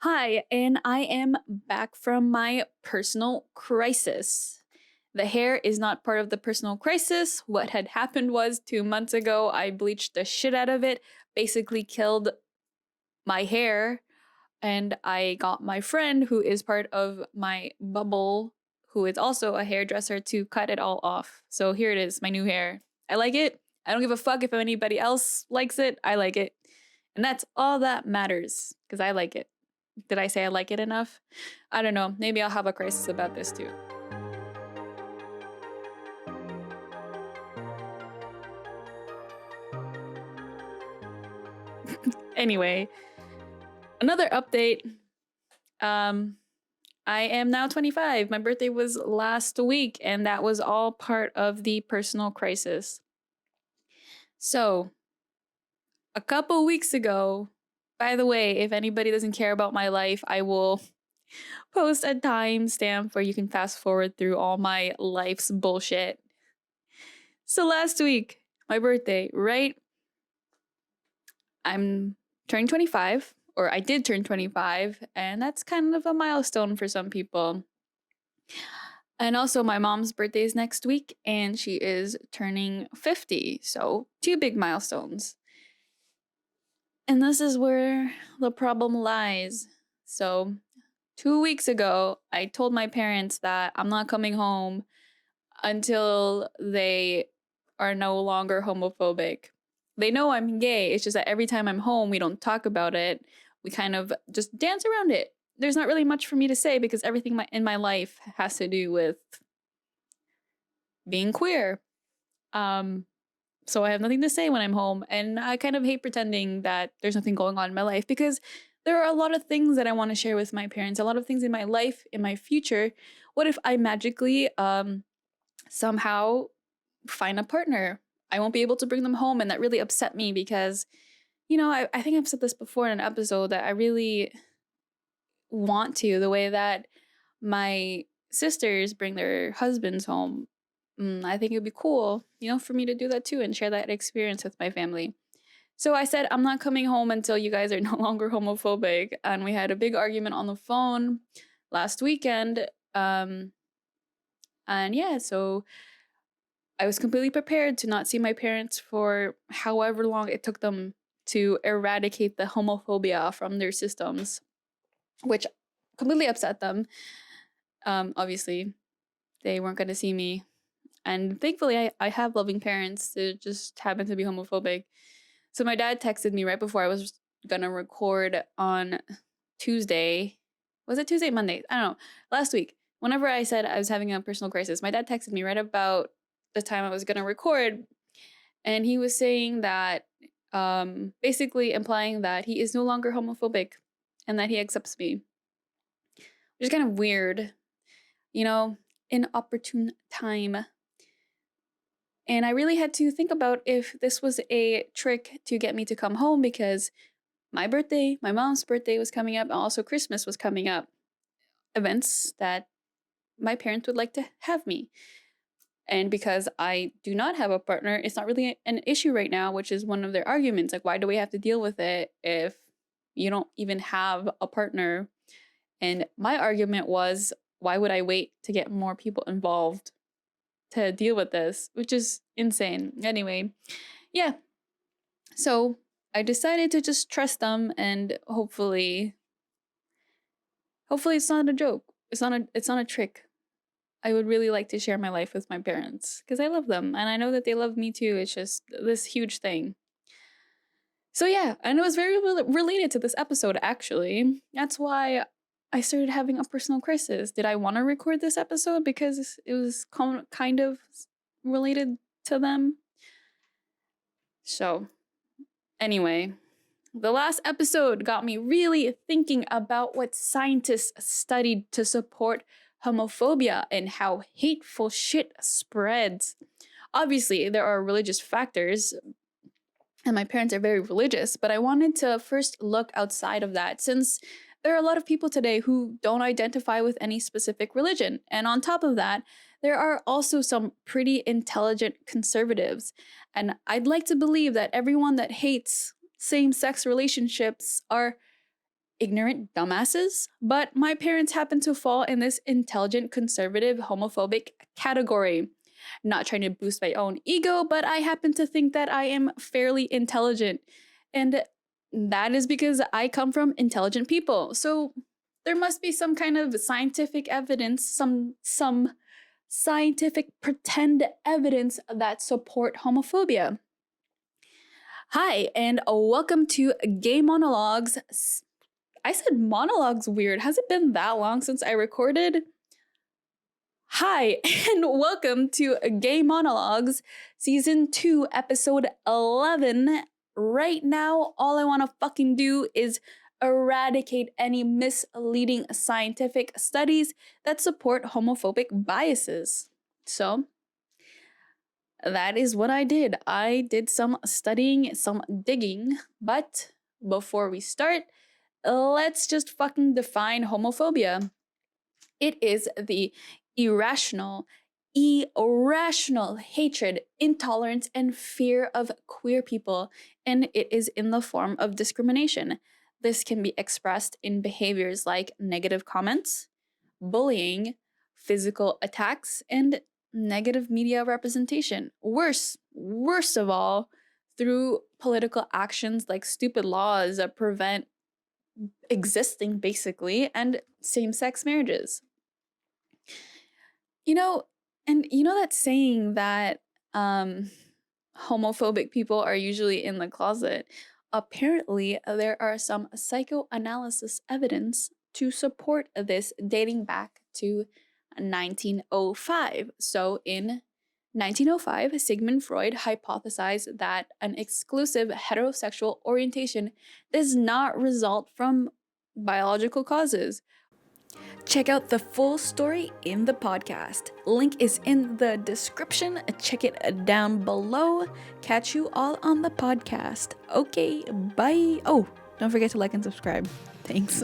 Hi, and I am back from my personal crisis. The hair is not part of the personal crisis. What had happened was 2 months ago, I bleached the shit out of it, basically killed my hair, and I got my friend, who is part of my bubble, who is also a hairdresser, to cut it all off. So here it is, my new hair. I like it. I don't give a fuck if anybody else likes it. I like it. And that's all that matters, because I like it. Did I say I like it enough? I don't know. Maybe I'll have a crisis about this too. Anyway, another update. Um, I am now 25. My birthday was last week, and that was all part of the personal crisis. So, a couple weeks ago, by the way, if anybody doesn't care about my life, I will post a timestamp where you can fast forward through all my life's bullshit. So, last week, my birthday, right? I'm turning 25, or I did turn 25, and that's kind of a milestone for some people. And also, my mom's birthday is next week, and she is turning 50, so two big milestones. And this is where the problem lies. So, 2 weeks ago, I told my parents that I'm not coming home until they are no longer homophobic. They know I'm gay. It's just that every time I'm home, we don't talk about it. We kind of just dance around it. There's not really much for me to say because everything in my life has to do with being queer. So I have nothing to say when I'm home, and I kind of hate pretending that there's nothing going on in my life because there are a lot of things that I want to share with my parents, a lot of things in my life, in my future. What if I magically somehow find a partner? I won't be able to bring them home, and that really upset me because, I think I've said this before in an episode that I really want to, the way that my sisters bring their husbands home. I think it would be cool, for me to do that too and share that experience with my family. So I said, I'm not coming home until you guys are no longer homophobic. And we had a big argument on the phone last weekend. And yeah, so I was completely prepared to not see my parents for however long it took them to eradicate the homophobia from their systems, which completely upset them. Obviously, they weren't going to see me. And thankfully, I have loving parents that just happen to be homophobic. So my dad texted me right before I was going to record on Tuesday. Was it Tuesday? Monday? I don't know. Last week, whenever I said I was having a personal crisis, my dad texted me right about the time I was going to record. And he was saying that, basically implying that he is no longer homophobic and that he accepts me. Which is kind of weird, inopportune time. And I really had to think about if this was a trick to get me to come home because my birthday, my mom's birthday was coming up, and also Christmas was coming up. Events that my parents would like to have me. And because I do not have a partner, it's not really an issue right now, which is one of their arguments. Like, why do we have to deal with it if you don't even have a partner? And my argument was, why would I wait to get more people involved to deal with this? Which is insane. Anyway, yeah. So I decided to just trust them, and hopefully it's not a joke. It's not a trick. I would really like to share my life with my parents because I love them and I know that they love me too. It's just this huge thing. So yeah, and it was very related to this episode actually. That's why I started having a personal crisis. Did I want to record this episode because it was kind of related to them? So, anyway, the last episode got me really thinking about what scientists studied to support homophobia and how hateful shit spreads. Obviously, there are religious factors, and my parents are very religious, but I wanted to first look outside of that since there are a lot of people today who don't identify with any specific religion. And on top of that, there are also some pretty intelligent conservatives. And I'd like to believe that everyone that hates same sex relationships are ignorant dumbasses, but my parents happen to fall in this intelligent, conservative, homophobic category. Not trying to boost my own ego, but I happen to think that I am fairly intelligent. And that is because I come from intelligent people. So there must be some kind of scientific evidence, some scientific pretend evidence that support homophobia. Hi, and welcome to Gay Monologues. I said monologues weird. Has it been that long since I recorded? Hi, and welcome to Gay Monologues, Season 2, Episode 11. Right now, all I want to fucking do is eradicate any misleading scientific studies that support homophobic biases. So, that is what I did. I did some studying, some digging, but before we start, let's just fucking define homophobia. It is the irrational hatred, intolerance, and fear of queer people, and it is in the form of discrimination. This can be expressed in behaviors like negative comments, bullying, physical attacks, and negative media representation. Worse of all, through political actions like stupid laws that prevent existing, basically, and same-sex marriages. You know, and you know that saying that homophobic people are usually in the closet? Apparently, there are some psychoanalysis evidence to support this dating back to 1905. So in 1905, Sigmund Freud hypothesized that an exclusive heterosexual orientation does not result from biological causes. Check out the full story in the podcast. Link is in the description. Check it down below. Catch you all on the podcast. Okay, bye. Oh, don't forget to like and subscribe. Thanks.